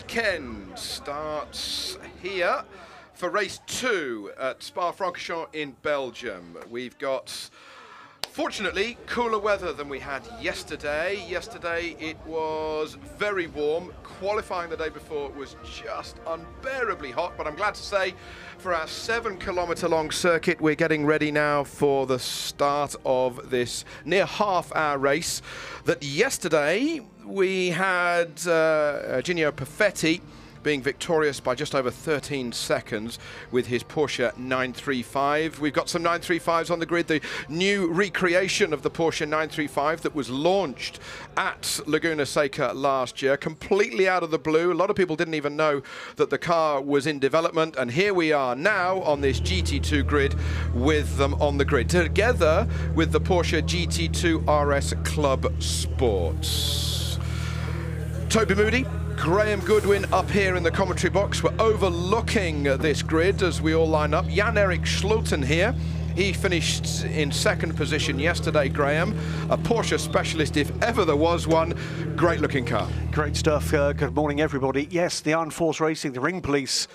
weekend starts here for race 2 at Spa-Francorchamps in Belgium. We've got, fortunately, cooler weather than we had yesterday. Yesterday it was very warm. Qualifying the day before was just unbearably hot, but I'm glad to say for our 7-kilometre long circuit, we're getting ready now for the start of this near half-hour race that yesterday we had Ginio Perfetti being victorious by just over 13 seconds with his Porsche 935. We've got some 935s on the grid, the new recreation of the Porsche 935 that was launched at Laguna Seca last year, completely out of the blue. A lot of people didn't even know that the car was in development, and here we are now on this GT2 grid with them on the grid, together with the Porsche GT2 RS Club Sports. Toby Moody, Graham Goodwin up here in the commentary box. We're overlooking this grid as we all line up. Jan-Erik Schluten here. He finished in second position yesterday, Graham. A Porsche specialist, if ever there was one. Great looking car. Great stuff. Good morning, everybody. Yes, the Iron Force Racing, the Ring Police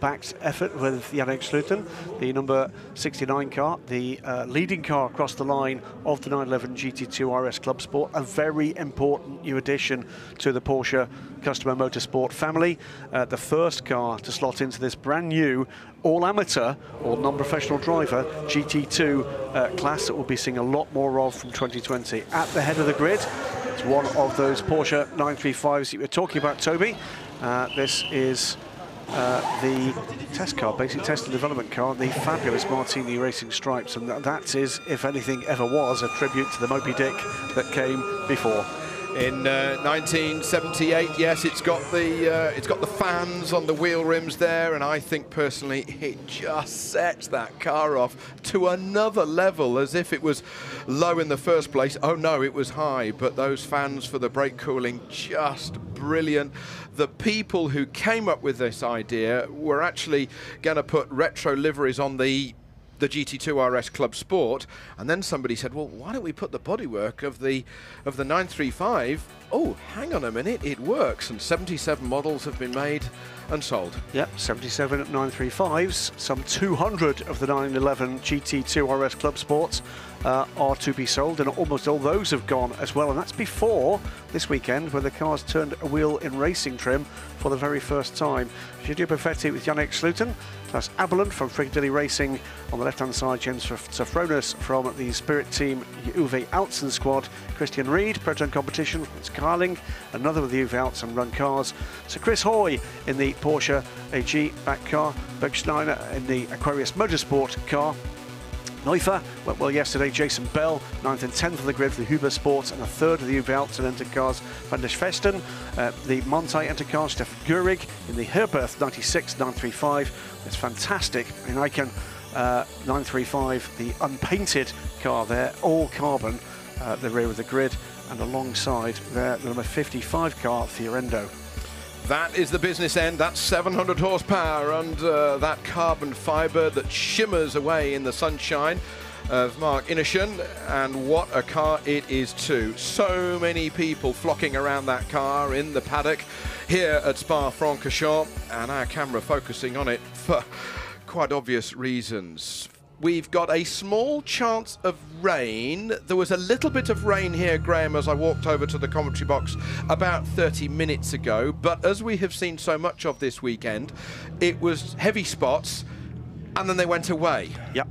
backed effort with Jan-Erik Schluten, the number 69 car, the leading car across the line of the 911 GT2 RS Club Sport. A very important new addition to the Porsche Customer Motorsport family. The first car to slot into this brand new all-amateur or non-professional driver GT2 class that we'll be seeing a lot more of from 2020. At the head of the grid, it's one of those Porsche 935s that you were talking about, Toby. This is the test car, basic test and development car, the fabulous Martini Racing Stripes, and that is, if anything ever was, a tribute to the Moby Dick that came before. In 1978, yes, it's got the fans on the wheel rims there, and I think personally it just sets that car off to another level, as if it was low in the first place. Oh no, it was high, but those fans for the brake cooling, just brilliant. The people who came up with this idea were actually going to put retro liveries on the GT2 RS Club Sport, and then somebody said, well, why don't we put the bodywork of the 935? Oh, hang on a minute, it works, and 77 models have been made and sold. Yep, 77 935s, some 200 of the 911 GT2 RS Club Sports are to be sold, and almost all those have gone as well, and that's before this weekend where the cars turned a wheel in racing trim for the very first time. Ginio Perfetti with Jan-Erik Schluten, that's Abelin from Frigadilly Racing on the left-hand side, James Safronis from the Spirit Team Uwe Altsen squad, Christian Reed, Proton Competition, it's Carling, another of the Uwe Altsen run cars. So Chris Hoy in the Porsche AG back car, Bergsteiner in the Aquarius Motorsport car, Neufer went well yesterday, Jason Bell, 9th and 10th of the grid for the Huber Sports, and a third of the Uwe Altsen entered cars, Van der Schwesten, the Monte entered cars, Stefan Goreck in the Herberth 96 935. It's fantastic. I mean, I can 935, the unpainted car there, all carbon, the rear of the grid, and alongside there, the number 55 car, Fiorendo. That is the business end. That's 700 horsepower under that carbon fibre that shimmers away in the sunshine of Mark Inishen, and what a car it is too. So many people flocking around that car in the paddock here at Spa-Francorchamps, and our camera focusing on it for quite obvious reasons. We've got a small chance of rain. There was a little bit of rain here, Graham, as I walked over to the commentary box about 30 minutes ago. But as we have seen so much of this weekend, it was heavy spots, and then they went away. Yep.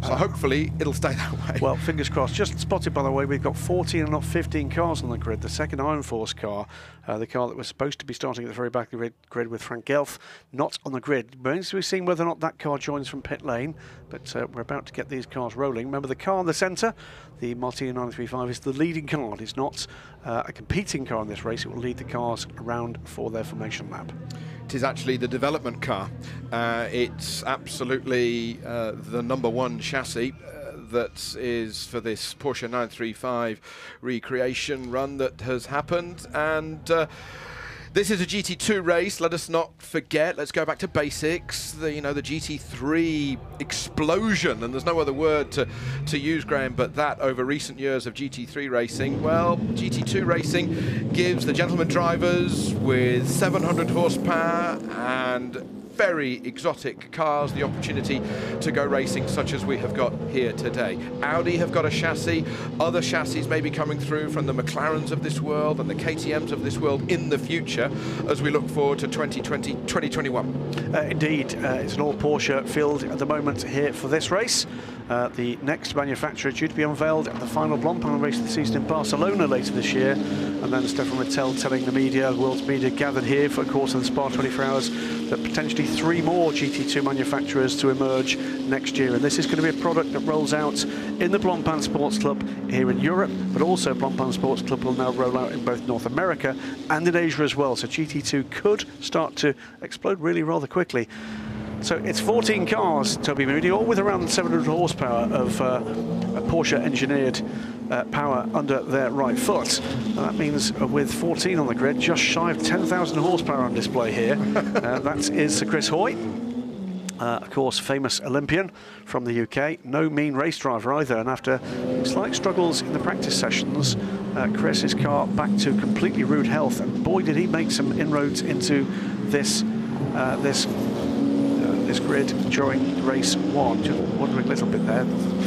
So hopefully it'll stay that way. Well, fingers crossed. Just spotted, by the way, we've got 14 and not 15 cars on the grid. The second Iron Force car, the car that was supposed to be starting at the very back of the grid with Frank Gelf, not on the grid. Remains to be seen whether or not that car joins from pit lane, but we're about to get these cars rolling. Remember, the car in the centre, the Martini 935, is the leading car. It's not a competing car in this race. It will lead the cars around for their formation lap. It is actually the development car. It's absolutely the #1 chassis that is for this Porsche 935 recreation run that has happened, and This is a GT2 race. Let us not forget. Let's go back to basics. The GT3 explosion, and there's no other word to use, Graham, but that over recent years of GT3 racing. Well, GT2 racing gives the gentleman drivers with 700 horsepower and very exotic cars the opportunity to go racing such as we have got here today. Audi have got a chassis, other chassis may be coming through from the McLarens of this world and the KTMs of this world in the future as we look forward to 2020, 2021. Indeed, it's an all Porsche field at the moment here for this race. The next manufacturer due to be unveiled at the final Blancpain race of the season in Barcelona later this year. And then Stefan Goreck telling the media, the world's media gathered here for a course of the Spa 24 Hours, that potentially 3 more GT2 manufacturers to emerge next year. And this is going to be a product that rolls out in the Blancpain Sports Club here in Europe, but also Blancpain Sports Club will now roll out in both North America and in Asia as well. So GT2 could start to explode really rather quickly. So it's 14 cars, Toby Moody, all with around 700 horsepower of Porsche engineered power under their right foot. And that means with 14 on the grid, just shy of 10,000 horsepower on display here. That is Sir Chris Hoy, of course, famous Olympian from the UK. No mean race driver either. And after slight struggles in the practice sessions, Chris's car back to completely rude health. And boy, did he make some inroads into this grid during race 1. Just wondering a little bit there,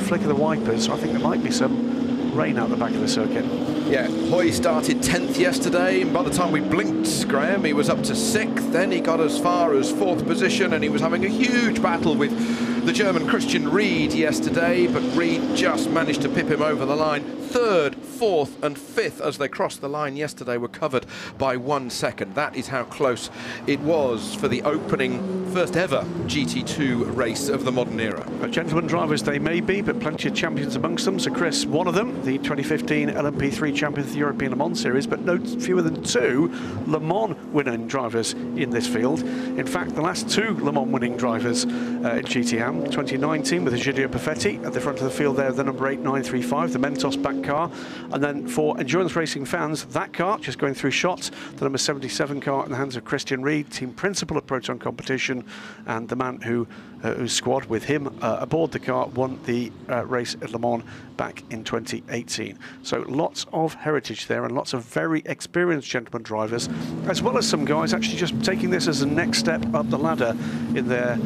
flick of the wipers. I think there might be some rain out the back of the circuit. Yeah, Hoy started 10th yesterday, and by the time we blinked, Graham, he was up to 6th. Then he got as far as 4th position, and he was having a huge battle with the German Christian Ried yesterday, but Ried just managed to pip him over the line. 3rd, 4th and 5th as they crossed the line yesterday were covered by 1 second. That is how close it was for the opening first ever GT2 race of the modern era. Gentlemen drivers they may be, but plenty of champions amongst them. So Chris, one of them, the 2015 LMP3 champion of the European Le Mans Series, but no fewer than 2 Le Mans winning drivers in this field. In fact, the last 2 Le Mans winning drivers in GTM, 2019 with Egidio Perfetti at the front of the field there, the number 8935, the Mentos back car. And then for endurance racing fans, that car just going through shots, the number 77 car in the hands of Christian Ried, team principal of Proton Competition, and the man whose squad with him aboard the car won the race at Le Mans back in 2018. So lots of heritage there and lots of very experienced gentleman drivers, as well as some guys actually just taking this as a next step up the ladder in their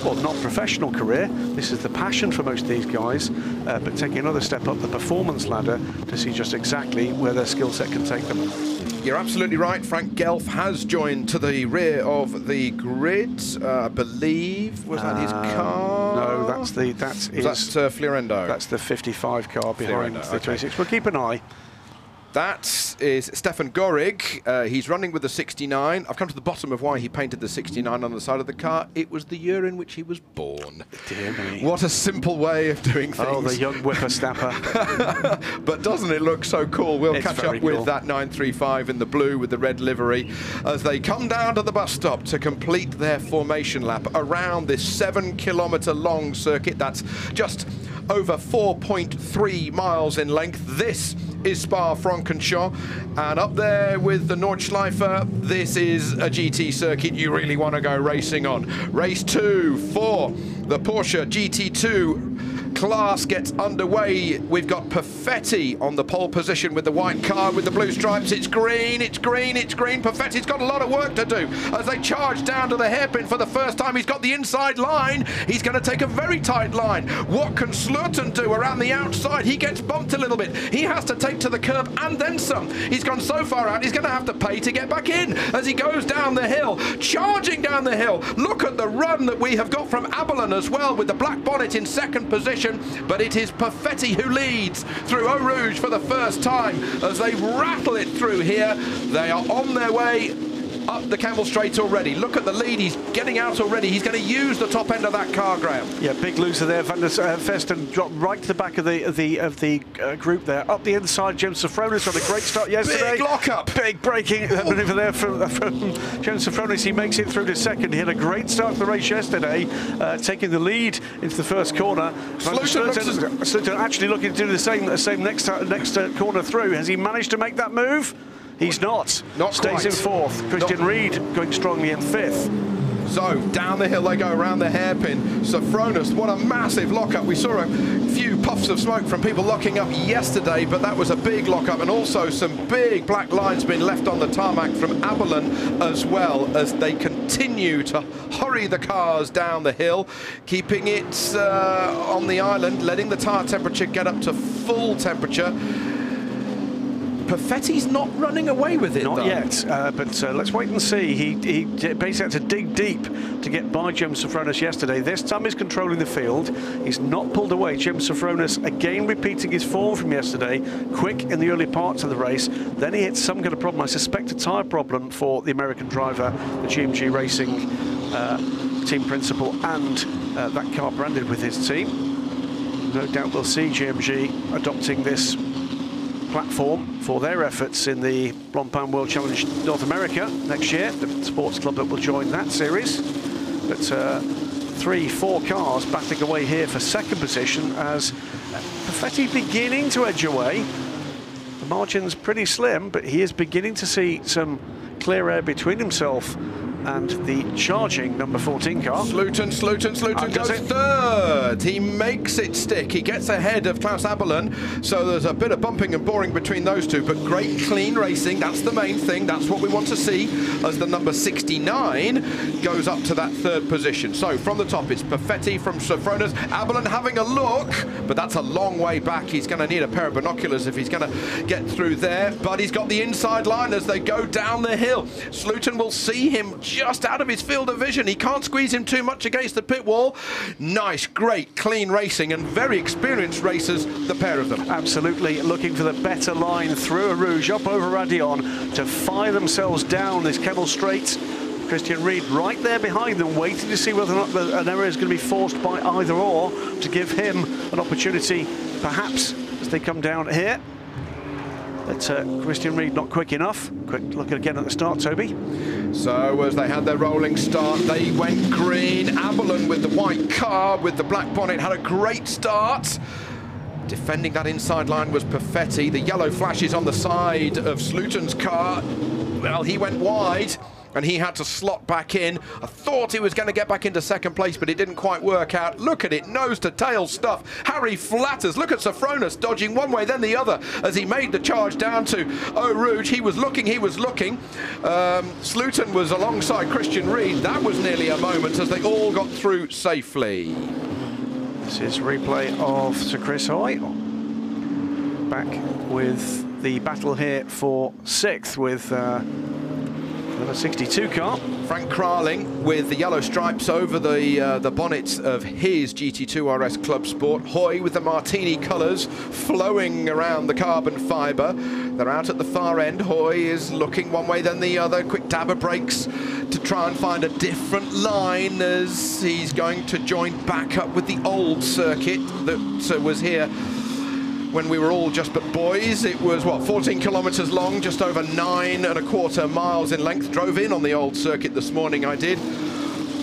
well, not professional career. This is the passion for most of these guys, but taking another step up the performance ladder to see just exactly where their skill set can take them. You're absolutely right. Frank Gelf has joined to the rear of the grid. I believe, was that his car? No, that's Fiorendo. That's the 55 car behind Fiorendo, the 26. We'll keep an eye. That is Stefan Goreck. He's running with the 69. I've come to the bottom of why he painted the 69 on the side of the car. It was the year in which he was born. Dear me. What a simple way of doing things. Oh, the young whippersnapper. But doesn't it look so cool? We'll catch up cool with that 935 in the blue with the red livery as they come down to the bus stop to complete their formation lap around this 7-kilometre long circuit. That's just over 4.3 miles in length. This is Spa-Francorchamps, and up there with the Nordschleife, this is a GT circuit you really want to go racing on. Race 2 for the Porsche GT2 class gets underway. We've got Perfetti on the pole position with the white car with the blue stripes. It's green, it's green, it's green. Perfetti's got a lot of work to do as they charge down to the hairpin for the first time. He's got the inside line. He's going to take a very tight line. What can Slurton do around the outside? He gets bumped a little bit. He has to take to the curb and then some. He's gone so far out, he's going to have to pay to get back in as he goes down the hill, charging down the hill. Look at the run that we have got from Abelin as well with the black bonnet in second position. But it is Perfetti who leads through Eau Rouge for the first time as they rattle it through here. They are on their way up the Camel Straight already. Look at the lead. He's getting out already. He's going to use the top end of that car, Graham. Yeah, big loser there. Van der Vesten dropped right to the back of the group there. Up the inside, James Sofronis on a great start yesterday. Big lock-up. Big braking maneuver there from James Sofronis. He makes it through to second. He had a great start to the race yesterday, taking the lead into the first corner. Slurton actually looking to do the same next corner through. Has he managed to make that move? He's not. Not Stays quite. in fourth. Christian Reed going strongly in fifth. So down the hill they go around the hairpin. Sophronis, what a massive lockup. We saw a few puffs of smoke from people locking up yesterday, but that was a big lockup, and also some big black lines being left on the tarmac from Aberlin as well, as they continue to hurry the cars down the hill, keeping it on the island, letting the tyre temperature get up to full temperature. Perfetti's not running away with it, Not though. yet, but let's wait and see. He basically had to dig deep to get by Jim Sophronis yesterday. This time he's controlling the field. He's not pulled away. Jim Sophronis again repeating his form from yesterday, quick in the early parts of the race. Then he hit some kind of problem. I suspect a tyre problem for the American driver, the GMG Racing team principal, and that car branded with his team. No doubt we'll see GMG adopting this platform for their efforts in the Blancpain World Challenge North America next year, the sports club that will join that series. But 3-4 cars battling away here for second position, as Perfetti beginning to edge away. The margin's pretty slim, but he is beginning to see some clear air between himself and the charging number 14 car. Sluiten goes it. third. He makes it stick. He gets ahead of Klaus Aberlin, so there's a bit of bumping and boring between those two, but great clean racing. That's the main thing. That's what we want to see as the number 69 goes up to that third position. So from the top, it's Perfetti from Sophronis. Aberlin having a look, but that's a long way back. He's going to need a pair of binoculars if he's going to get through there, but he's got the inside line as they go down the hill. Sluiten will see him just out of his field of vision. He can't squeeze him too much against the pit wall. Nice, great, clean racing, and very experienced racers, the pair of them. Absolutely looking for the better line through a Rouge, up over Radion to fire themselves down this Kemmel Straight. Christian Reed right there behind them, waiting to see whether or not an error is going to be forced by either or, to give him an opportunity, perhaps, as they come down here. But Christian Reed not quick enough. Quick look again at the start, Toby. So as they had their rolling start, they went green. Aberlin with the white car, with the black bonnet, had a great start. Defending that inside line was Perfetti. The yellow flashes on the side of Sluiten's car. Well, he went wide, and he had to slot back in. I thought he was going to get back into second place, but it didn't quite work out. Look at it, nose to tail stuff. Harry flatters. Look at Sophronis dodging one way, then the other, as he made the charge down to Eau Rouge. He was looking. Sluiten was alongside Christian Reed. That was nearly a moment as they all got through safely. This is replay of Sir Chris Hoy. Back with the battle here for sixth with number 62 car. Frank Kraling with the yellow stripes over the bonnet of his GT2 RS Club Sport. Hoy with the Martini colours flowing around the carbon fibre. They're out at the far end. Hoy is looking one way then the other. Quick dab of brakes to try and find a different line as he's going to join back up with the old circuit that was here when we were all just but boys. It was, what, 14 kilometres long, just over 9¼ miles in length. Drove in on the old circuit this morning, I did.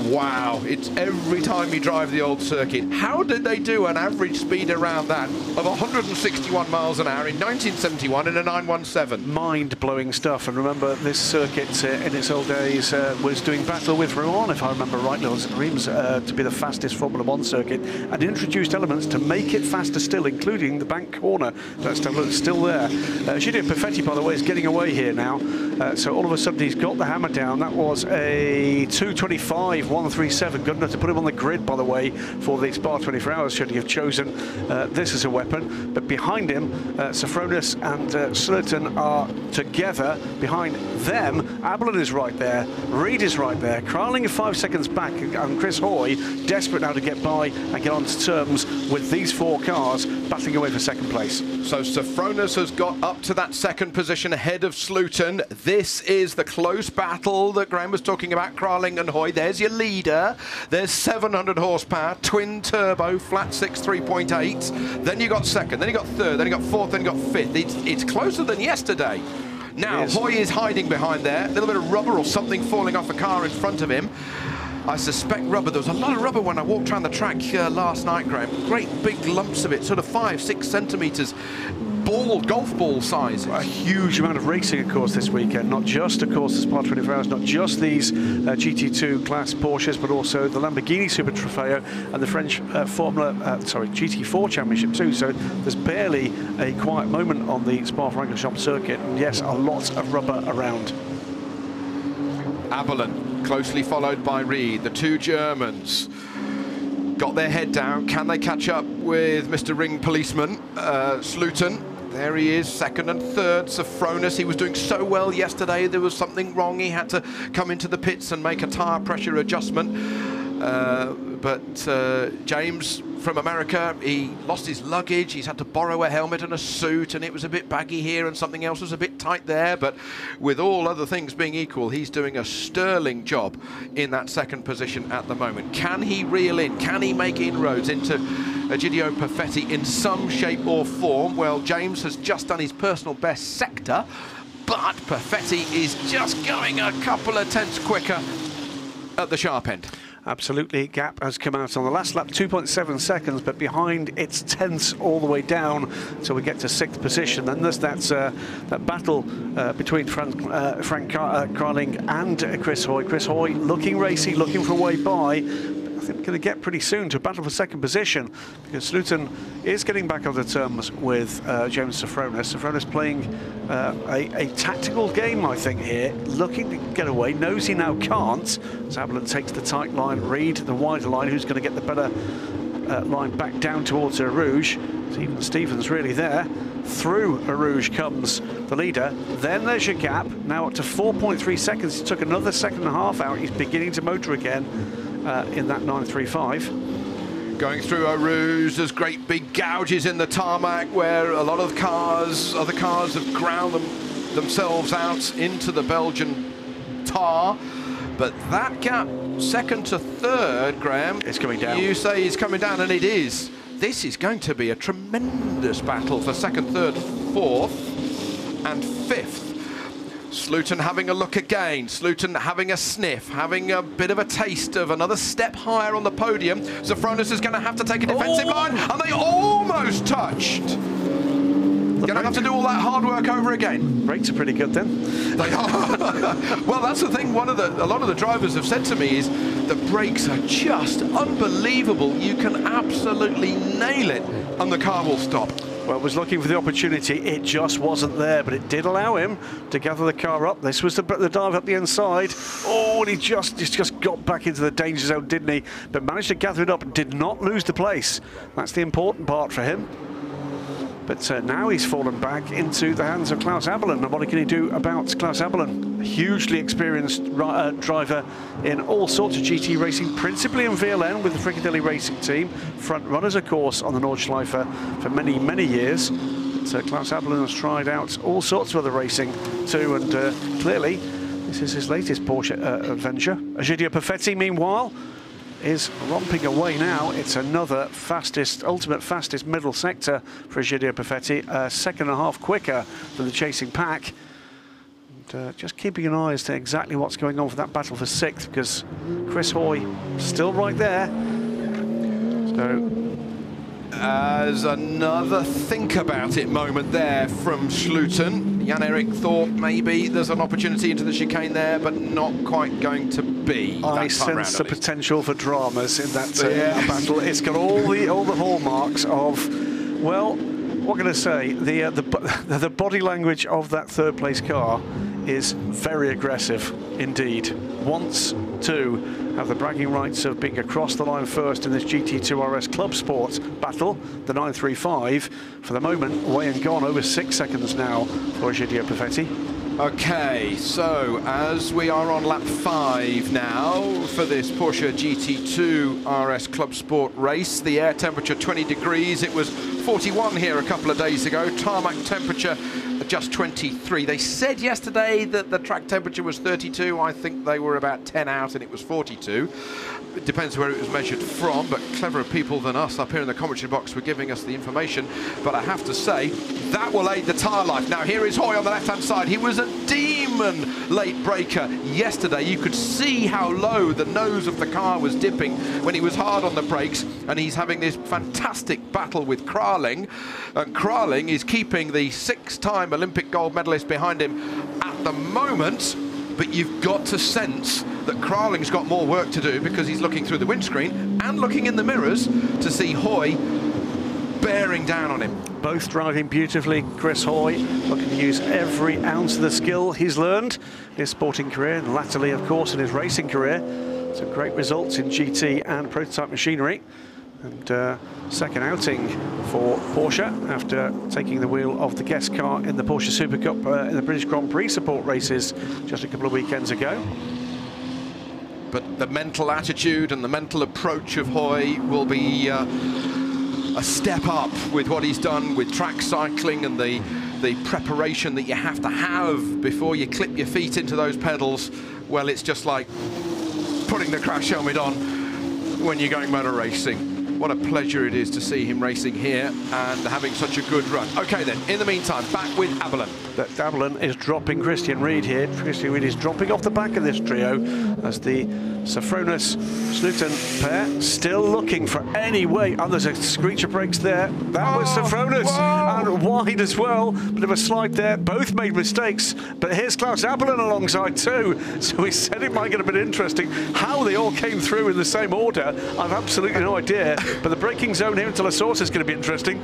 Wow, it's every time you drive the old circuit. How did they do an average speed around that of 161 miles an hour in 1971 in a 917? Mind-blowing stuff. And remember, this circuit in its old days was doing battle with Rouen, if I remember rightly, or Reims, to be the fastest Formula 1 circuit, and introduced elements to make it faster still, including the bank corner. That's still there. Giulio Perfetti, by the way, is getting away here now. So all of a sudden he's got the hammer down. That was a 2:25. 1:37, good enough to put him on the grid, by the way, for the Spa 24 Hours, should he have chosen this as a weapon. But behind him, Sophronis and Sluiten are together. Behind them, Aberlin is right there, Reed is right there, Kraling 5 seconds back, and Chris Hoy desperate now to get by and get on to terms with these four cars battling away for second place. So Sophronis has got up to that second position ahead of Sluiten. This is the close battle that Graham was talking about, Kraling and Hoy. There's your leader. There's 700 horsepower, twin turbo, flat 6, 3.8. Then you got second, then you got third, then you got fourth, then you got fifth. It's closer than yesterday. Now, Hoy is hiding behind there. A little bit of rubber or something falling off a car in front of him. I suspect rubber. There was a lot of rubber when I walked around the track last night, Graham. Great big lumps of it, sort of 5, 6 centimetres. golf ball sizes. A huge amount of racing, of course, this weekend. Not just, of course, the Spa 24 Hours, not just these GT2 class Porsches, but also the Lamborghini Super Trofeo and the French GT4 Championship too. So there's barely a quiet moment on the Spa-Francorchamps circuit. And yes, a lot of rubber around. Aberlin, closely followed by Reed. The two Germans got their head down. Can they catch up with Mr. Ring Policeman, Sloten? There he is, second and third. Safronis, he was doing so well yesterday. There was something wrong. He had to come into the pits and make a tyre pressure adjustment. But James from America, he lost his luggage. He's had to borrow a helmet and a suit, and it was a bit baggy here and something else was a bit tight there. But with all other things being equal, he's doing a sterling job in that second position at the moment. Can he reel in? Can he make inroads into Egidio Perfetti in some shape or form? Well, James has just done his personal best sector, but Perfetti is just going a couple of tenths quicker at the sharp end. Absolutely, gap has come out on the last lap, 2.7 seconds, but behind it's tenths all the way down till we get to 6th position. Then there's that battle between Frank Carling and Chris Hoy. Chris Hoy looking racy, looking for a way by. I think we're going to get pretty soon to a battle for second position, because Sloten is getting back on the terms with James Safronis. Safronis playing a tactical game, I think, here, looking to get away, knows he now can't. Zablin takes the tight line, Reed the wider line, who's going to get the better line back down towards Rouge. Stevens really there. Through Rouge comes the leader. Then there's your gap, now up to 4.3 seconds. He took another second and a half out. He's beginning to motor again. In that 935. Going through Eau Rouge, there's great big gouges in the tarmac where a lot of other cars have ground themselves out into the Belgian tar. But that gap, second to third, Graham, it's coming down. You say it's coming down, and it is. This is going to be a tremendous battle for second, third, fourth, and fifth. Sloten having a look again, Sloten having a sniff, having a bit of a taste of another step higher on the podium. Safronis is going to have to take a defensive line, and they almost touched. Going to have to do all that hard work over again. Brakes are pretty good then. They are. Well, that's the thing. A lot of the drivers have said to me is the brakes are just unbelievable. You can absolutely nail it, and the car will stop. Well, was looking for the opportunity. It just wasn't there, but it did allow him to gather the car up. This was the dive up the inside. Oh, and he just got back into the danger zone, didn't he? But managed to gather it up and did not lose the place. That's the important part for him. But now he's fallen back into the hands of Klaus Aberlin. And what can he do about Klaus Aberlin? A hugely experienced driver in all sorts of GT racing, principally in VLN with the Fricadelli Racing Team. Front runners, of course, on the Nordschleife for many, many years. So Klaus Aberlin has tried out all sorts of other racing too, and clearly this is his latest Porsche adventure. Egidio Perfetti, meanwhile, is romping away now. It's another ultimate fastest middle sector for Egidio Perfetti, second and a half quicker than the chasing pack. And, just keeping an eye as to exactly what's going on for that battle for 6th, because Chris Hoy still right there. So as another think about it moment there from Sloten. Jan-Erik thought maybe there's an opportunity into the chicane there, but not quite going to be. I sense the potential for dramas in that battle. It's got all the hallmarks of, well, what can I say? The body language of that third place car is very aggressive indeed. Wants to have the bragging rights of being across the line first in this GT2 RS Club Sports battle, the 935. For the moment, away and gone, over 6 seconds now for Egidio Perfetti. Okay, so as we are on lap 5 now for this Porsche GT2 RS Club Sport race, the air temperature 20 degrees. It was 41 here a couple of days ago. Tarmac temperature just 23. They said yesterday that the track temperature was 32. I think they were about 10 out and it was 42. It depends where it was measured from, but cleverer people than us up here in the commentary box were giving us the information. But I have to say, that will aid the tyre life. Now here is Hoy on the left-hand side. He was a demon late breaker yesterday. You could see how low the nose of the car was dipping when he was hard on the brakes, and he's having this fantastic battle with Kraling. And Kraling is keeping the 6-time Olympic gold medalist behind him at the moment. But you've got to sense that Kraling's got more work to do because he's looking through the windscreen and looking in the mirrors to see Hoy bearing down on him. Both driving beautifully. Chris Hoy looking to use every ounce of the skill he's learned in his sporting career, and latterly, of course, in his racing career. Some great results in GT and prototype machinery. And second outing for Porsche after taking the wheel of the guest car in the Porsche Super Cup in the British Grand Prix support races just a couple of weekends ago. But the mental attitude and the mental approach of Hoy will be a step up with what he's done with track cycling and the preparation that you have to have before you clip your feet into those pedals. Well, it's just like putting the crash helmet on when you're going motor racing. What a pleasure it is to see him racing here and having such a good run. Okay then, in the meantime, back with Aberlin. Aberlin is dropping Christian Reed here. Christian Reed is dropping off the back of this trio as the Safronis-Sluten pair still looking for any way. Oh, there's a screecher brakes there. That was Safronis, and wide as well. Bit of a slide there. Both made mistakes, but here's Klaus Aberlin alongside too. So he said it might get a bit interesting. How they all came through in the same order, I've absolutely no idea. But the braking zone here until La Source is going to be interesting.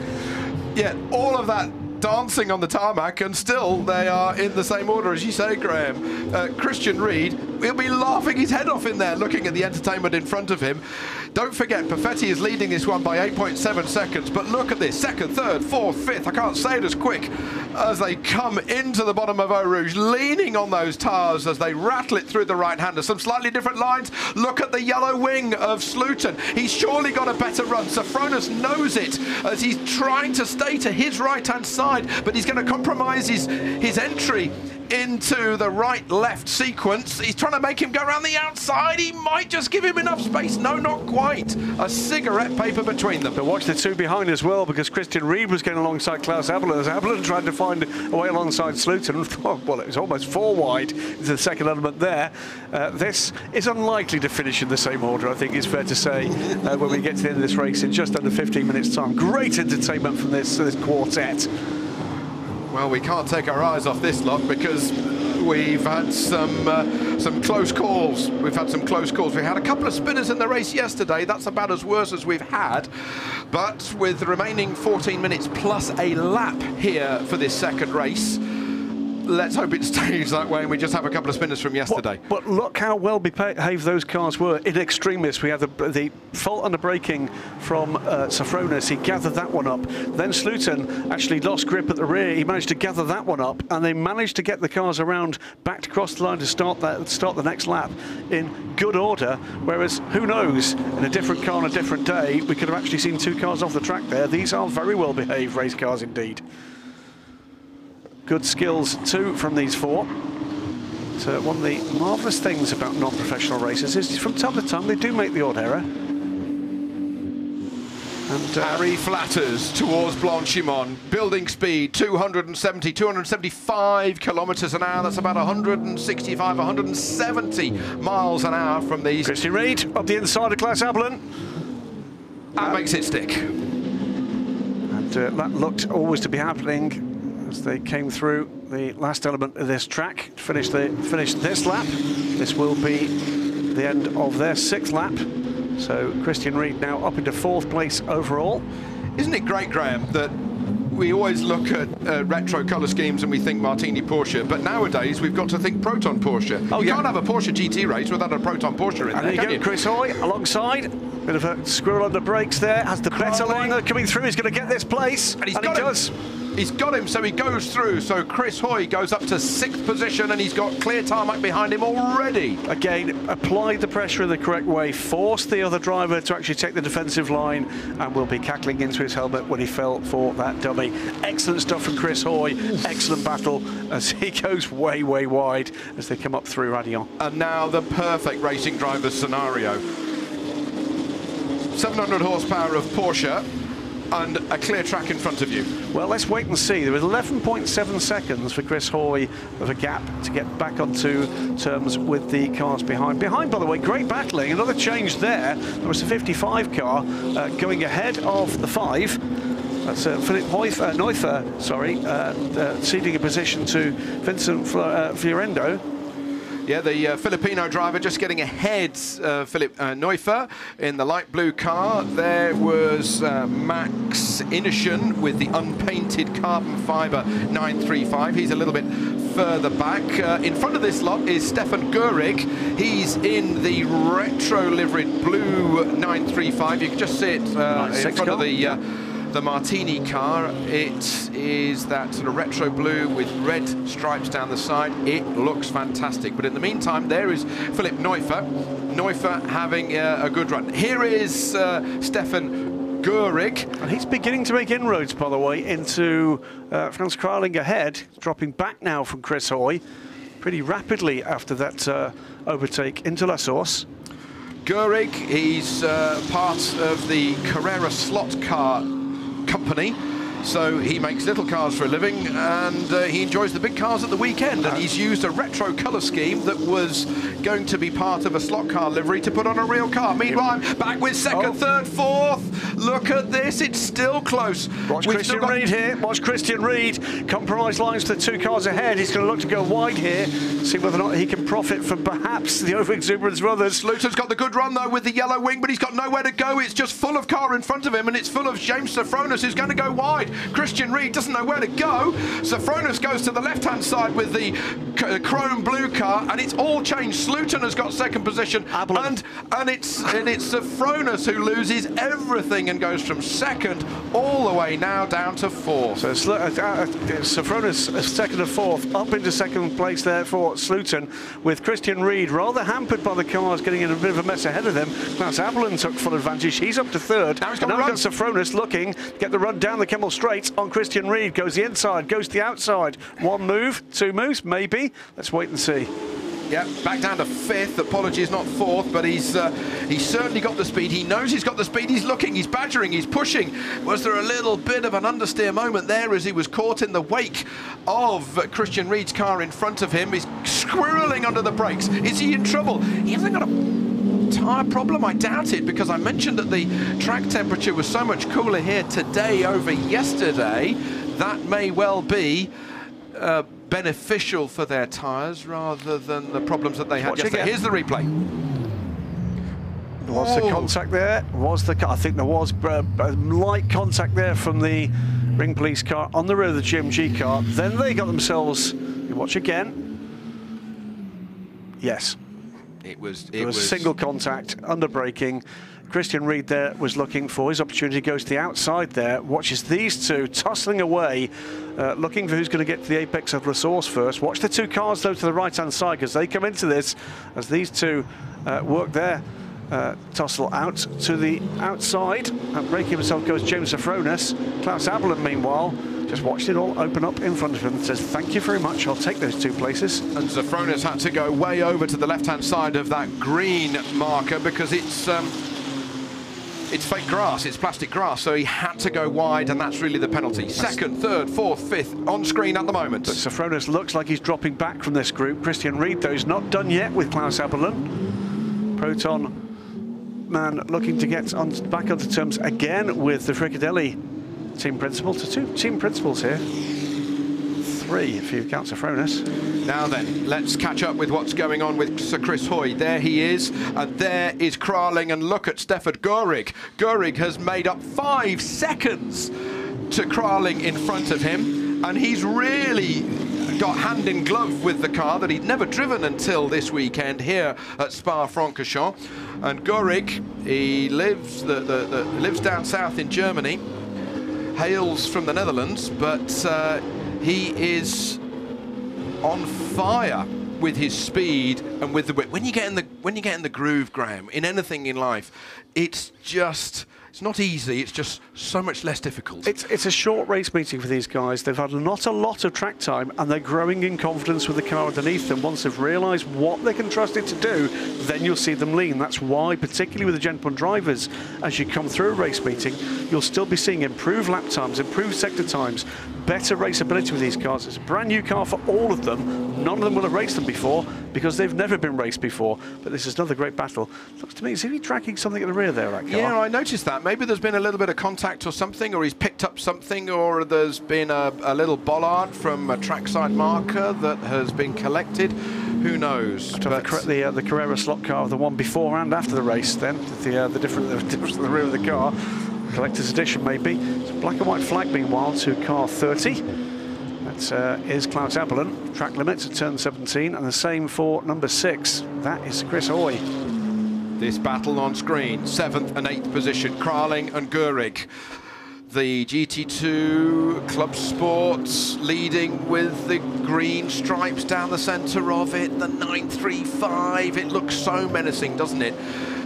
Yeah, all of that dancing on the tarmac, and still they are in the same order, as you say, Graham. Christian Reed, he'll be laughing his head off in there looking at the entertainment in front of him. Don't forget, Perfetti is leading this one by 8.7 seconds, but look at this, second, third, fourth, fifth, I can't say it as quick as they come into the bottom of Eau Rouge, leaning on those tires as they rattle it through the right-hander. Some slightly different lines. Look at the yellow wing of Sluten. He's surely got a better run. Safronis knows it as he's trying to stay to his right-hand side, but he's going to compromise his entry into the right-left sequence. He's trying to make him go around the outside. He might just give him enough space. No, not quite. A cigarette paper between them. But watch the two behind as well, because Christian Reed was getting alongside Klaus Aberlin as Aberlin tried to find a way alongside Sluten. Well, it was almost 4 wide into the second element there. This is unlikely to finish in the same order, I think it's fair to say, when we get to the end of this race in just under 15 minutes' time. Great entertainment from this quartet. Well, we can't take our eyes off this lot because we've had some close calls. We've had some close calls. We had a couple of spinners in the race yesterday. That's about as worse as we've had. But with the remaining 14 minutes plus a lap here for this second race, let's hope it stays that way and we just have a couple of spinners from yesterday. But look how well behaved those cars were in extremis. We had the fault under braking from Safronis. He gathered that one up. Then Sluten actually lost grip at the rear. He managed to gather that one up, and they managed to get the cars around back across the line to start the next lap in good order. Whereas, who knows, in a different car on a different day, we could have actually seen 2 cars off the track there. These are very well behaved race cars indeed. Good skills too from these 4. So one of the marvellous things about non-professional racers is from time to time they do make the odd error. And Harry flatters towards Blanchimont, building speed 270, 275 kilometres an hour. That's about 165, 170 miles an hour from these. Christian Reed up the inside of Klaus Aberlin. That makes it stick. And that looked always to be happening as they came through the last element of this track. Finish this lap. This will be the end of their 6th lap. So Christian Reed now up into 4th place overall. Isn't it great, Graham, that we always look at retro colour schemes and we think Martini Porsche, but nowadays we've got to think Proton Porsche. You can't have a Porsche GT race without a Proton Porsche in there, can you? Chris Hoy alongside. Bit of a squirrel under brakes there. Has the better liner coming through. He's going to get this place. And he does. He's got him, so he goes through. So Chris Hoy goes up to 6th position, and he's got clear tarmac behind him already. Again, applied the pressure in the correct way, forced the other driver to actually take the defensive line, and will be cackling into his helmet when he fell for that dummy. Excellent stuff from Chris Hoy. Excellent battle as he goes way, way wide as they come up through Radion. And now the perfect racing driver scenario. 700 horsepower of Porsche and a clear track in front of you. Well, let's wait and see. There was 11.7 seconds for Chris Hoy of a gap to get back onto terms with the cars behind. Behind, by the way, great battling. Another change there. There was a 55 car going ahead of the 5. That's Philip Neufer, sorry, ceding a position to Vincent Fiorendo. Yeah, the Filipino driver just getting ahead, Philip Neufer in the light blue car. There was Max Inishen with the unpainted carbon fibre 935. He's a little bit further back. In front of this lot is Stefan Goreck. He's in the retro liveried blue 935. You can just see it in front of the Martini car. It is that sort of retro blue with red stripes down the side. It looks fantastic. But in the meantime, there is Philip Neufer. Neufer having a good run. Here is Stefan Goreck. And he's beginning to make inroads, by the way, into Franz Kraling ahead, dropping back now from Chris Hoy pretty rapidly after that overtake into La Source. Goreck, he's part of the Carrera slot car company, so he makes little cars for a living, and he enjoys the big cars at the weekend, and he's used a retro colour scheme that was going to be part of a slot car livery to put on a real car. Meanwhile, I'm back with 2nd, 3rd, 4th. Look at this, it's still close. Watch Christian Reed here, watch Christian Reed. Compromise lines to the 2 cars ahead. He's going to look to go wide here, see whether or not he can profit from perhaps the over-exuberance of others. Sluton's got the good run though with the yellow wing, but he's got nowhere to go. It's just full of car in front of him, and it's full of James Safronis, who's going to go wide. Christian Reed doesn't know where to go. Safronis goes to the left-hand side with the chrome blue car, and it's all changed. Sluton has got 2nd position, and it's Safronis who loses everything and goes from 2nd all the way now down to 4th. So Safronis 2nd and 4th, up into 2nd place there for Sluton, with Christian Reed rather hampered by the cars, getting in a bit of a mess ahead of them. Klaus Abelin took full advantage. He's up to 3rd. Now he's got Safronis looking to get the run down the Kemmel Straight on Christian Reed. Goes the inside, goes to the outside. 1 move, 2 moves, maybe. Let's wait and see. Yeah, back down to 5th. Apologies, not 4th, but he's certainly got the speed. He knows he's got the speed. He's looking, he's badgering, he's pushing. Was there a little bit of an understeer moment there as he was caught in the wake of Christian Reed's car in front of him? He's squirreling under the brakes. Is he in trouble? He hasn't got a tyre problem, I doubt it, because I mentioned that the track temperature was so much cooler here today over yesterday. That may well be beneficial for their tyres rather than the problems that they had yesterday. Here's the replay. Was the contact there? I think there was light contact there from the Ring Police car on the rear of the GMG car. Then they got themselves. You watch again. Yes. It was single contact, under braking. Christian Reed there was looking for his opportunity, goes to the outside there, watches these 2 tussling away, looking for who's going to get to the apex of the source first. Watch the 2 cars though to the right-hand side, because they come into this as these 2 work their tussle out to the outside. And braking himself goes James Safronis. Klaus Abelin, meanwhile, just watched it all open up in front of him and says, thank you very much, I'll take those 2 places. And Safronis had to go way over to the left-hand side of that green marker because it's fake grass, it's plastic grass, so he had to go wide, and that's really the penalty. 2nd, 3rd, 4th, 5th on screen at the moment. But Safronis looks like he's dropping back from this group. Christian Reed, though, is not done yet with Klaus Abelin. Proton man looking to get back onto terms again with the Fricadelli team principal. So 2 team principals here. 3 if you count Safronis. Now then, let's catch up with what's going on with Sir Chris Hoy. There he is, and there is Kraling, and look at Stefan Goreck. Goreck has made up 5 seconds to Kraling in front of him, and he's really got hand in glove with the car that he'd never driven until this weekend here at Spa-Francorchamps. And Goreck, he lives lives down south in Germany, hails from the Netherlands, but he is on fire with his speed and with the whip. When you get in the groove, Graham, in anything in life, it's not easy. It's just so much less difficult. It's a short race meeting for these guys. They've had not a lot of track time, and they're growing in confidence with the car underneath them. Once they've realised what they can trust it to do, then you'll see them lean. That's why, particularly with the gentleman drivers, as you come through a race meeting, you'll still be seeing improved lap times, improved sector times, better raceability with these cars. It's a brand new car for all of them. None of them will have raced them before because they've never been raced before. But this is another great battle. Looks to me as if he's tracking something at the rear there, that car. Yeah, I noticed that. Maybe there's been a little bit of contact or something, or he's picked up something, or there's been a little bollard from a trackside marker that has been collected. Who knows? But the Carrera slot car, the one before and after the race, then the difference in the rear of the car, collector's edition maybe. It's a black and white flag meanwhile to car 30. That is Klaus Abelin. Track limits at turn 17, and the same for number 6. That is Chris Hoy. This battle on screen, 7th and 8th position, Kraling and Goreck. The GT2 Club Sports leading with the green stripes down the centre of it, the 935. It looks so menacing, doesn't it?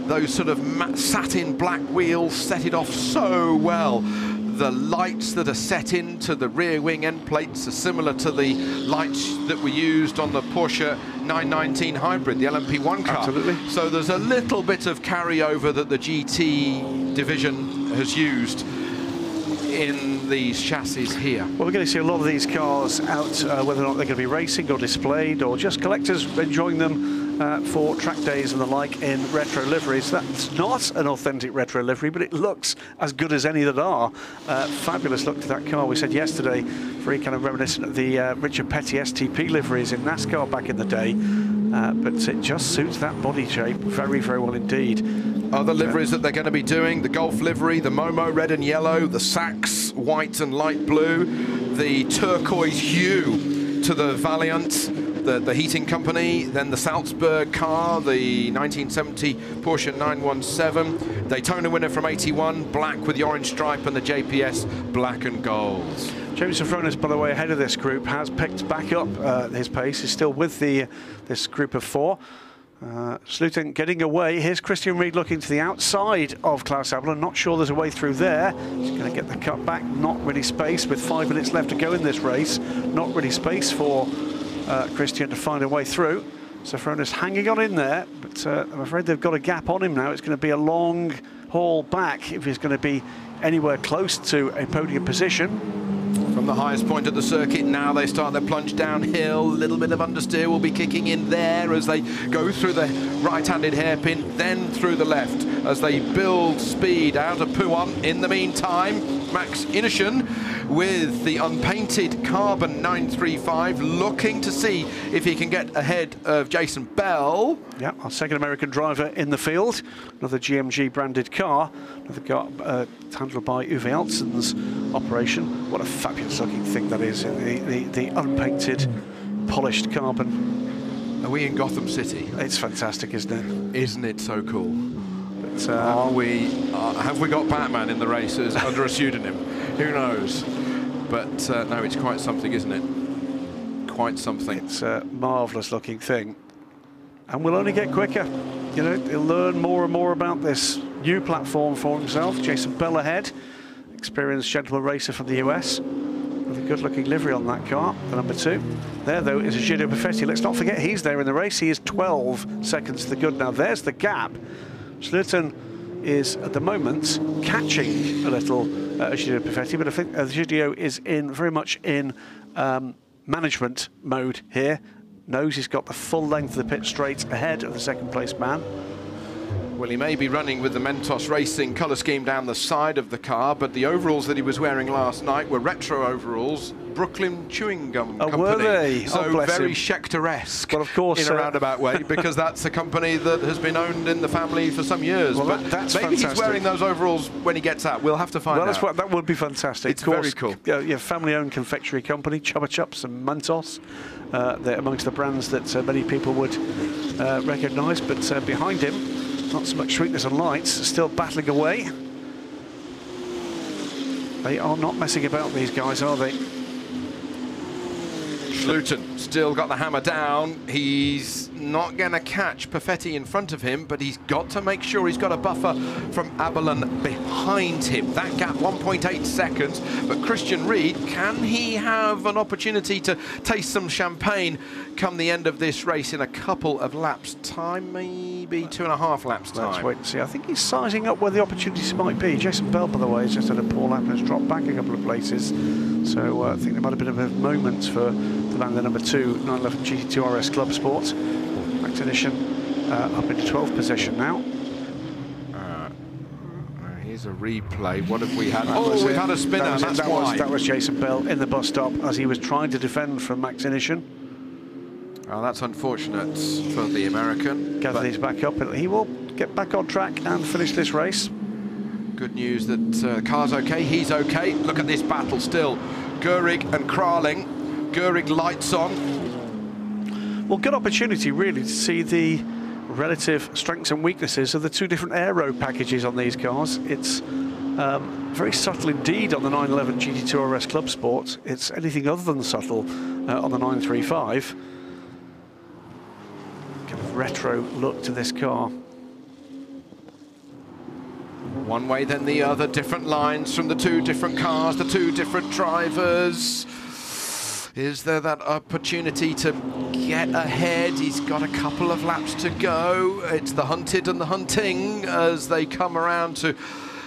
Those sort of satin black wheels set it off so well. The lights that are set into the rear wing end plates are similar to the lights that were used on the Porsche 919 Hybrid, the LMP1 car. Absolutely. So there's a little bit of carryover that the GT division has used in these chassis here. Well, we're going to see a lot of these cars out, whether or not they're going to be racing or displayed or just collectors enjoying them for track days and the like in retro liveries. That's not an authentic retro livery, but it looks as good as any that are. Fabulous look to that car. We said yesterday, very kind of reminiscent of the Richard Petty STP liveries in NASCAR back in the day, but it just suits that body shape very, very well indeed. Other liveries that they're going to be doing, the Golf livery, the Momo red and yellow, the Sachs white and light blue, the turquoise hue to the Valiant, the heating company, then the Salzburg car, the 1970 Porsche 917, Daytona winner from 81, black with the orange stripe, and the JPS black and gold. James Sofronis, by the way, ahead of this group, has picked back up his pace. He's still with this group of 4. Sluten getting away. Here's Christian Reed looking to the outside of Klaus Abelin. Not sure there's a way through there. He's going to get the cut back. Not really space with 5 minutes left to go in this race. Not really space for Christian to find a way through. Sofronis hanging on in there, but I'm afraid they've got a gap on him now. It's going to be a long haul back if he's going to be anywhere close to a podium position. From the highest point of the circuit, now they start their plunge downhill. A little bit of understeer will be kicking in there as they go through the right-handed hairpin, then through the left as they build speed out of Puan. In the meantime, Max Inishen with the unpainted carbon 935 looking to see if he can get ahead of Jason Bell. Yeah, our second American driver in the field. Another GMG branded car. Another car handled by Uwe Altson's operation. What a fabulous looking thing that is, the unpainted, polished carbon. Are we in Gotham City? It's fantastic, isn't it? Isn't it so cool? But, have we got Batman in the races under a pseudonym? Who knows? But no, it's quite something, isn't it? Quite something. It's a marvellous looking thing. And we'll only get quicker. You know, he'll learn more and more about this new platform for himself. Jason Bell ahead, experienced gentleman racer from the US, with a good-looking livery on that car, the number 2. There, though, is Egidio Perfetti. Let's not forget he's there in the race. He is 12 seconds to the good. Now, there's the gap. Sluten is, at the moment, catching a little Egidio Perfetti, but I think Egidio is very much in management mode here. Knows he's got the full length of the pit straight ahead of the second place man. Well, he may be running with the Mentos Racing colour scheme down the side of the car, but the overalls that he was wearing last night were retro overalls, Brooklyn Chewing Gum Company. Were they? So very him. Schechter-esque, well, of course, in a roundabout way, because that's a company that has been owned in the family for some years. Well, but that's maybe fantastic. He's wearing those overalls when he gets out. We'll have to find out. Well, that would be fantastic. It's very cool. Yeah, family-owned confectionery company, Chupa Chups and Mentos. They're amongst the brands that many people would recognise, but behind him, not so much sweetness and lights, still battling away. They are not messing about, these guys, are they? Schluten still got the hammer down. He's not going to catch Perfetti in front of him, but he's got to make sure he's got a buffer from Abelin behind him. That gap, 1.8 seconds. But Christian Ried, can he have an opportunity to taste some champagne come the end of this race in a couple of laps' time? Maybe 2.5 laps' time. Let's wait and see. I think he's sizing up where the opportunities might be. Jason Bell, by the way, has just had a poor lap and has dropped back a couple of places. So I think there might have been a bit of a moment for the man, the number 2, 911 GT2 RS Club Sport. Max Edition up into 12th position now. Here's a replay. What have we had? Oh, we've had a spinner. That was Jason Bell in the bus stop as he was trying to defend from Max Edition. Oh, that's unfortunate for the American. Gather these back up. He will get back on track and finish this race. Good news that the car's okay. He's okay. Look at this battle still. Goreck and Kraling. Goreck lights on. Well, good opportunity really to see the relative strengths and weaknesses of the two different aero packages on these cars. It's very subtle indeed on the 911 GT2 RS Club Sport. It's anything other than subtle on the 935. Kind of retro look to this car. One way then the other, different lines from the two different cars, the two different drivers. Is there that opportunity to get ahead? He's got a couple of laps to go. It's the hunted and the hunting as they come around to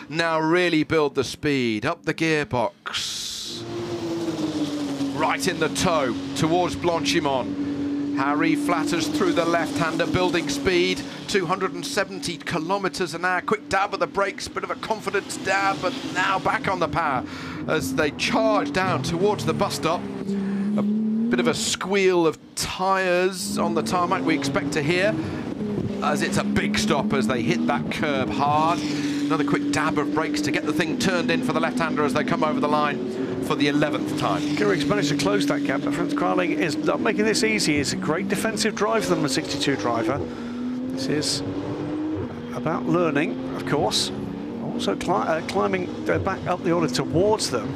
now really build the speed. Up the gearbox. Right in the toe towards Blanchimont. Harry flatters through the left-hander, building speed, 270 kilometers an hour. Quick dab of the brakes, bit of a confidence dab, but now back on the power as they charge down towards the bus stop. A bit of a squeal of tyres on the tarmac we expect to hear as it's a big stop as they hit that curb hard. Another quick dab of brakes to get the thing turned in for the left-hander as they come over the line for the 11th time. Goreck's managed to close that gap, but Franz Kraling is not making this easy. It's a great defensive drive for the number 62 driver. This is about learning, of course. Also climbing back up the order towards them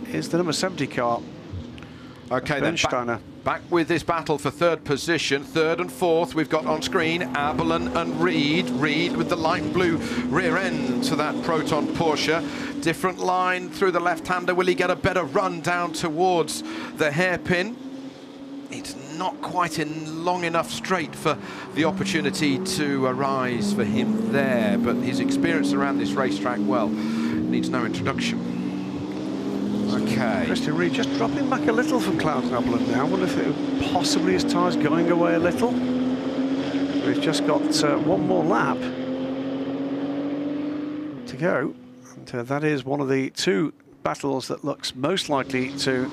is the number 70 car. Okay, then back with this battle for third position. Third and fourth we've got on screen Abelin and Ried. Ried with the light blue rear end to that Proton Porsche. Different line through the left-hander. Will he get a better run down towards the hairpin? It's not quite in long enough straight for the opportunity to arise for him there, but his experience around this racetrack, well, needs no introduction. Okay. Christian Ried just dropping back a little from Klaus Abelin now. I wonder if it possibly his tyres going away a little. We've just got one more lap to go. And that is one of the two battles that looks most likely to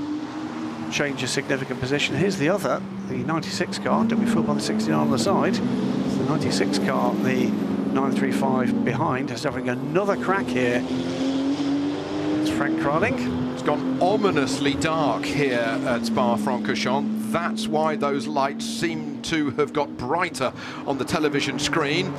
change a significant position. Here's the other, the 96 car. Don't be fooled by the 69 on the side. It's the 96 car, the 935 behind, is having another crack here. It's Frank Kraling. It's gone ominously dark here at Spa-Francorchamps. That's why those lights seem to have got brighter on the television screen.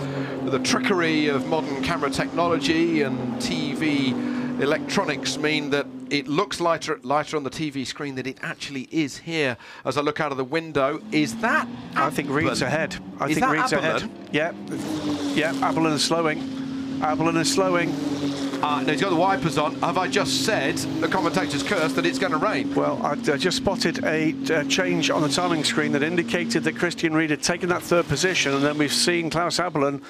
The trickery of modern camera technology and TV electronics mean that it looks lighter on the TV screen than it actually is here. As I look out of the window, is that Abelin? I think Ried's ahead. I think Ried's ahead. Yeah, Abelin is slowing. Abelin is slowing. Now he's got the wipers on. Have I just said, the commentator's curse, that it's going to rain? Well, I just spotted a change on the timing screen that indicated that Christian Ried had taken that third position, and then we've seen Klaus Abelin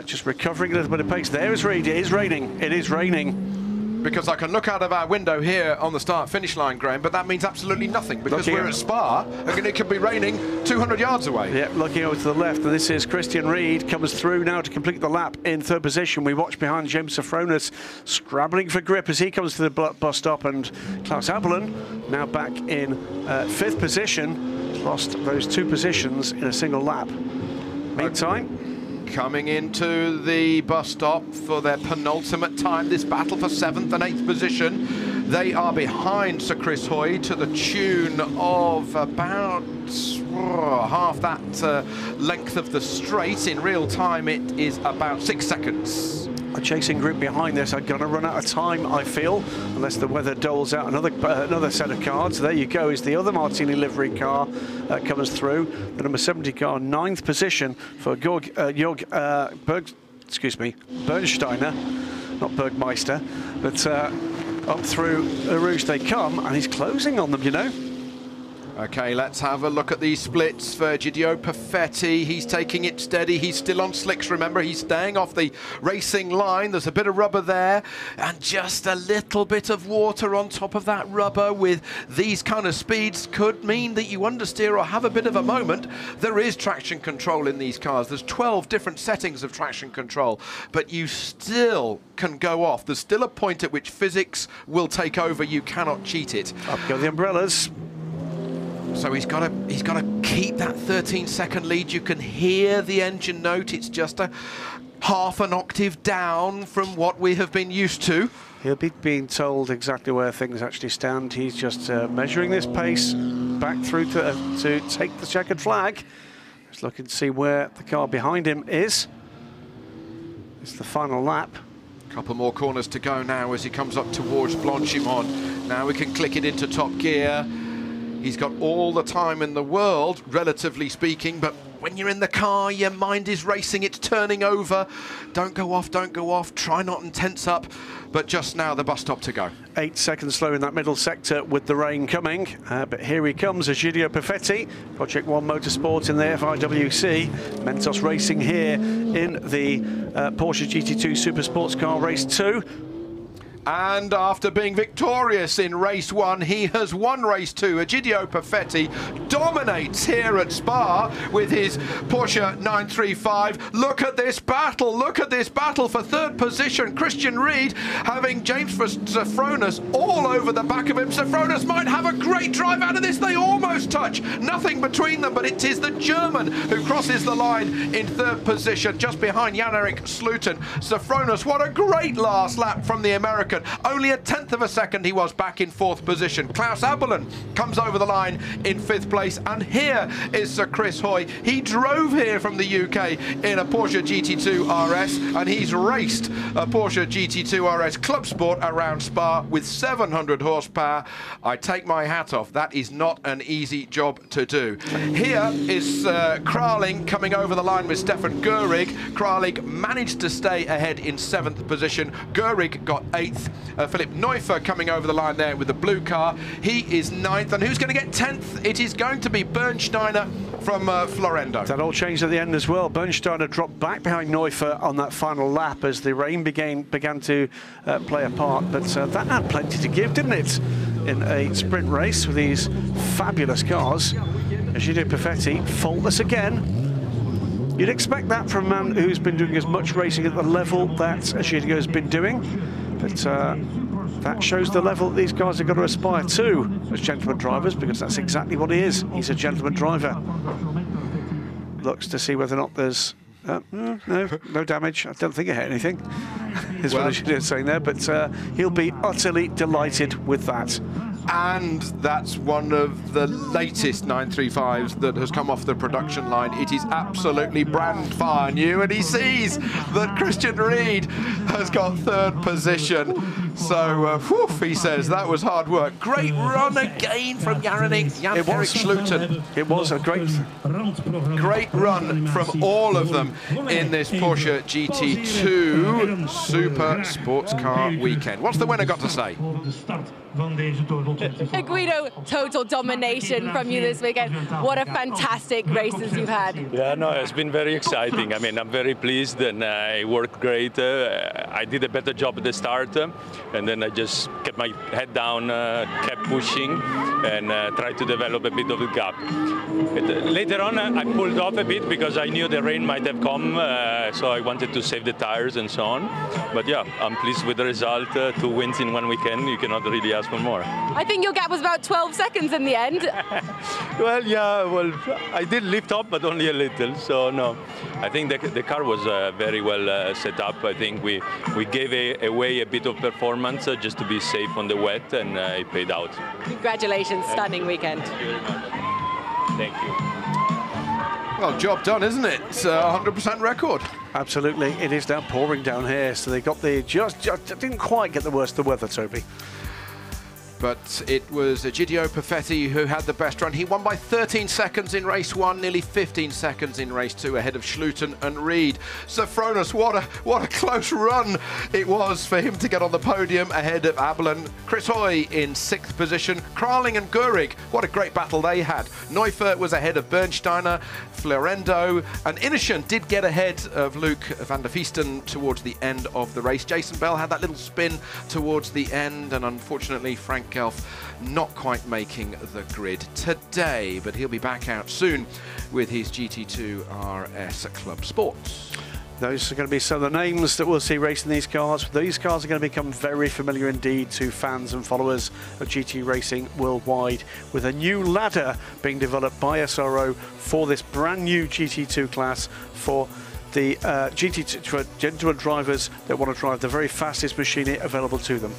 just recovering a little bit of pace. There is Ried. It is raining. It is raining. Because I can look out of our window here on the start-finish line, Graham, but that means absolutely nothing because we're at Spa, and it could be raining 200 yards away. Yeah, looking over to the left, and this is Christian Ried, comes through now to complete the lap in third position. We watch behind James Safronis scrabbling for grip as he comes to the bus stop, and Klaus Abelin now back in fifth position, lost those two positions in a single lap. Meantime, coming into the bus stop for their penultimate time, this battle for 7th and 8th position. They are behind Sir Chris Hoy to the tune of about half that length of the straight. In real time, it is about 6 seconds. the chasing group behind this are going to run out of time, I feel, unless the weather doles out another set of cards. There you go, is the other Martini livery car comes through. The number 70 car, 9th position for Bernsteiner, not Bergmeister, but up through Rouge they come, and he's closing on them, you know. Okay, let's have a look at these splits for Gidio Perfetti. He's taking it steady. He's still on slicks, remember. He's staying off the racing line. There's a bit of rubber there and just a little bit of water on top of that rubber. With these kind of speeds could mean that you understeer or have a bit of a moment. There is traction control in these cars. There's 12 different settings of traction control, but you still can go off. There's still a point at which physics will take over. You cannot cheat it. Up go the umbrellas. So he's got to keep that 13-second lead. You can hear the engine note. It's just a half an octave down from what we have been used to. He'll be being told exactly where things actually stand. He's just measuring this pace back through to take the checkered flag. Just looking to see where the car behind him is. It's the final lap. Couple more corners to go now as he comes up towards Blanchimont. Now we can click it into top gear. He's got all the time in the world, relatively speaking, but when you're in the car, your mind is racing, it's turning over. Don't go off, don't go off, try not and tense up. But just now, the bus stop to go. 8 seconds slow in that middle sector with the rain coming. But here he comes, Egidio Perfetti, Project 1 Motorsport in the FIWC. Mentos Racing here in the Porsche GT2 Supersportscar Race 2. And after being victorious in race 1, he has won race 2. Egidio Perfetti dominates here at Spa with his Porsche 935. Look at this battle. Look at this battle for third position. Christian Ried having James Safronis all over the back of him. Safronis might have a great drive out of this. They almost touch. Nothing between them, but it is the German who crosses the line in third position, just behind Jan-Erik Sluten. Safronis, what a great last lap from the American. Only a 10th of a second he was back in 4th position. Klaus Abelin comes over the line in 5th place. And here is Sir Chris Hoy. He drove here from the UK in a Porsche GT2 RS, and he's raced a Porsche GT2 RS Club Sport around Spa with 700 horsepower. I take my hat off. That is not an easy job to do. Here is Kraling coming over the line with Stefan Goreck. Kraling managed to stay ahead in 7th position. Goreck got 8th. Philip Neufer coming over the line there with the blue car. He is 9th. And who's going to get 10th? It is going to be Bernsteiner from Florendo. That all changed at the end as well. Bernsteiner dropped back behind Neufer on that final lap as the rain began to play a part. But that had plenty to give, didn't it? In a sprint race with these fabulous cars. Egidio Perfetti, faultless again. You'd expect that from a man who's been doing as much racing at the level that Egidio has been doing. But that shows the level that these guys have got to aspire to as gentleman drivers, because that's exactly what he is. He's a gentleman driver. Looks to see whether or not there's... no damage. I don't think I hit anything, is what Egidio's saying there. But he'll be utterly delighted with that. And that's one of the latest 935s that has come off the production line. It is absolutely brand fire new, and he sees that Christian Ried has got 3rd position. So, he says, that was hard work. Great run again from Jan-Erik Sluten. It was a great run from all of them in this Porsche GT2 Super Sports Car Weekend. What's the winner got to say? Guido, total domination from you this weekend. What a fantastic races you've had. Yeah, no, it's been very exciting. I mean, I'm very pleased, and I worked great. I did a better job at the start, and then I just kept my head down, kept pushing, and tried to develop a bit of a gap. Later on, I pulled off a bit because I knew the rain might have come, so I wanted to save the tires and so on. But yeah, I'm pleased with the result. 2 wins in 1 weekend. You cannot really ask for more. I think your gap was about 12 seconds in the end. Well, yeah, well, I did lift up, but only a little. So no, I think the car was very well set up. I think we gave away a bit of performance just to be safe on the wet, and it paid out. Congratulations, stunning weekend. Thank you very much. Thank you. Well, job done, isn't it? It's a 100% record. Absolutely. It is now pouring down here, so they got the just didn't quite get the worst of the weather, Toby. But it was Egidio Perfetti who had the best run. He won by 13 seconds in race 1, nearly 15 seconds in race 2, ahead of Schluchten and Reed. Safronis, what a close run it was for him to get on the podium ahead of Abelen. Chris Hoy in 6th position. Kraling and Goreck, what a great battle they had. Neufert was ahead of Bernsteiner, Florendo, and Ineschen did get ahead of Luc van der Viesten towards the end of the race. Jason Bell had that little spin towards the end, and unfortunately Frank Gelf not quite making the grid today, but he'll be back out soon with his GT2 RS Club Sports. Those are going to be some of the names that we'll see racing these cars. These cars are going to become very familiar indeed to fans and followers of GT racing worldwide, with a new ladder being developed by SRO for this brand new GT2 class for the GT2 gentlemen drivers that want to drive the very fastest machine available to them.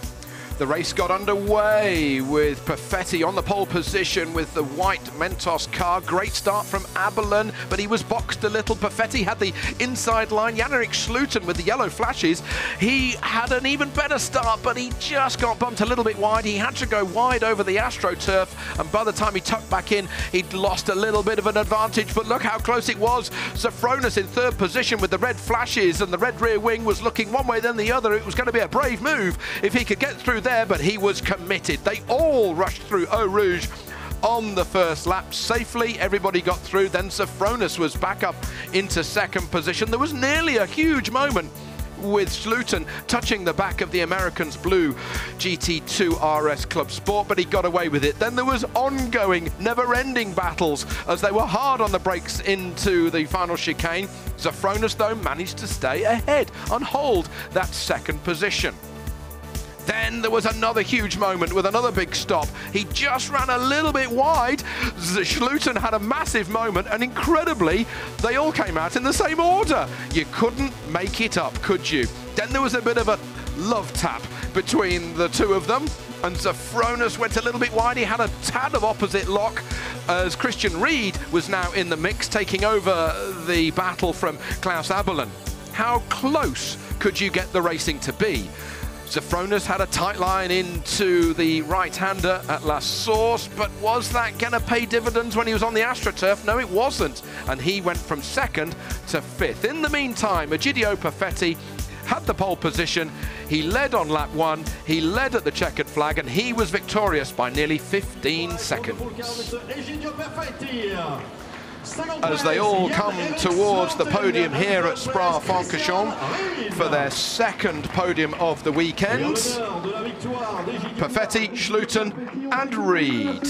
The race got underway with Perfetti on the pole position with the white Mentos car. Great start from Abelen, but he was boxed a little. Perfetti had the inside line. Jan-Erik Schluchten with the yellow flashes. He had an even better start, but he just got bumped a little bit wide. He had to go wide over the AstroTurf, and by the time he tucked back in, he'd lost a little bit of an advantage, but look how close it was. Safronis in 3rd position with the red flashes, and the red rear wing was looking one way then the other. It was going to be a brave move if he could get through there, but he was committed. They all rushed through Eau Rouge on the first lap safely. Everybody got through. Then Safronis was back up into 2nd position. There was nearly a huge moment with Schluchten touching the back of the American's blue GT2 RS Club Sport, but he got away with it. Then there was ongoing, never-ending battles as they were hard on the brakes into the final chicane. Safronis, though, managed to stay ahead and hold that 2nd position. Then there was another huge moment with another big stop. He just ran a little bit wide. Schluchten had a massive moment, and incredibly, they all came out in the same order. You couldn't make it up, could you? Then there was a bit of a love tap between the two of them, and Safronis went a little bit wide. He had a tad of opposite lock as Christian Reed was now in the mix, taking over the battle from Klaus Abelen. How close could you get the racing to be? Safronis had a tight line into the right-hander at La Source, but was that going to pay dividends when he was on the AstroTurf? No, it wasn't, and he went from 2nd to 5th. In the meantime, Egidio Perfetti had the pole position. He led on lap 1, he led at the checkered flag, and he was victorious by nearly 15 seconds. As they all come towards the podium here at Spa-Francorchamps for their 2nd podium of the weekend. Perfetti, Schluchten and Reed.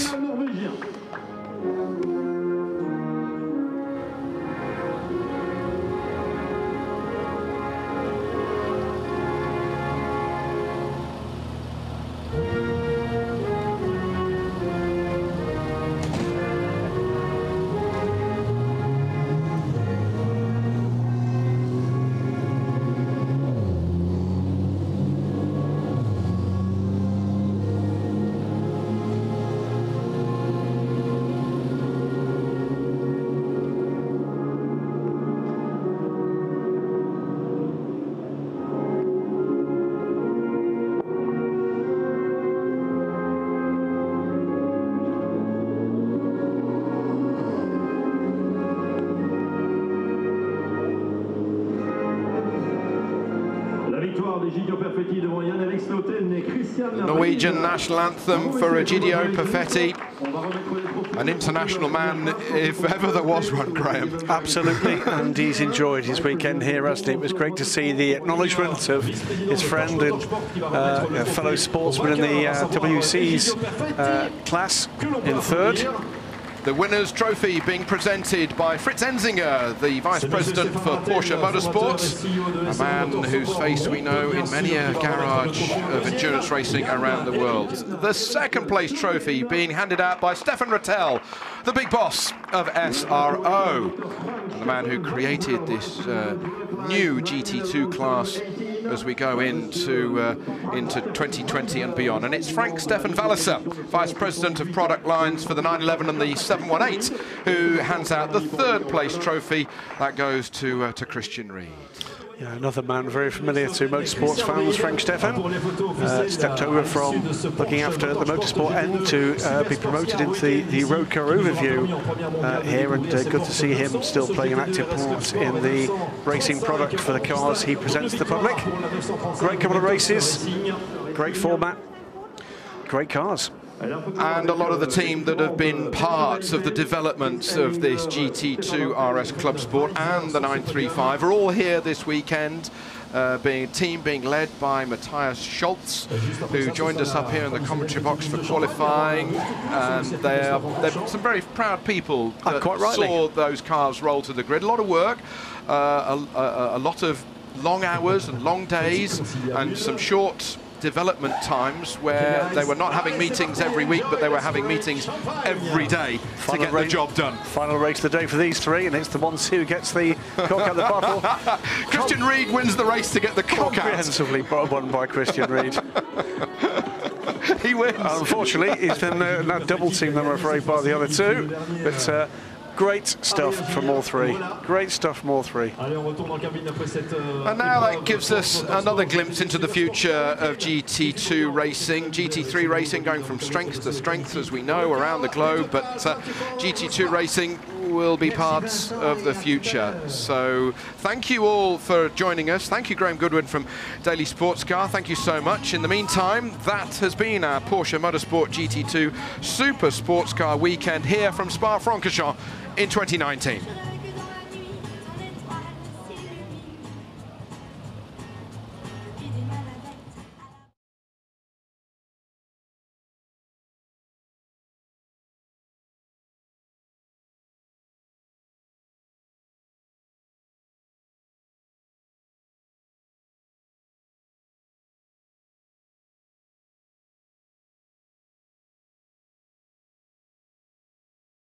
The Norwegian national anthem for Egidio Perfetti. An international man, if ever there was one, Graham. Absolutely, and he's enjoyed his weekend here, hasn't he? It was great to see the acknowledgement of his friend and fellow sportsman in the WC's class in 3rd. The winner's trophy being presented by Fritz Enzinger, the Vice President for Porsche Motorsports, a man whose face we know in many a garage of endurance racing around the world. The 2nd place trophy being handed out by Stefan Rattel, the big boss of SRO, and the man who created this new GT2 class as we go into 2020 and beyond. And it's Stefan Goreck, Vice President of Product Lines for the 911 and the 718, who hands out the third place trophy. That goes to Christian Reed. Yeah, another man very familiar to motorsports fans, Stefan. Stepped over from looking after the motorsport end to be promoted into the road car overview here, and good to see him still playing an active part in the racing product for the cars he presents to the public. Great couple of races, great format, great cars. And a lot of the team that have been parts of the development of this GT2 RS Club Sport and the 935 are all here this weekend. Being led by Matthias Schultz, who joined us up here in the commentary box for qualifying. And they're some very proud people that saw those cars roll to the grid. A lot of work, a lot of long hours and long days, and some short development times where they were not having meetings every week, but they were having meetings every day to get the job done. Final race of the day for these three, and it's the one who gets the cock out the bottle. Christian Reed wins the race to get the cock out. Comprehensively won by Christian Reed. He wins. Unfortunately, he's been now double teamed, I'm afraid, by the other two. But great stuff from all three. Great stuff from all three. And now that gives us another glimpse into the future of GT2 racing. GT3 racing going from strength to strength, as we know, around the globe. But GT2 racing will be parts of the future. So thank you all for joining us. Thank you, Graham Goodwin from Daily Sports Car. Thank you so much. In the meantime, that has been our Porsche Motorsport GT2 Super Sports Car Weekend here from Spa-Francorchamps in 2019.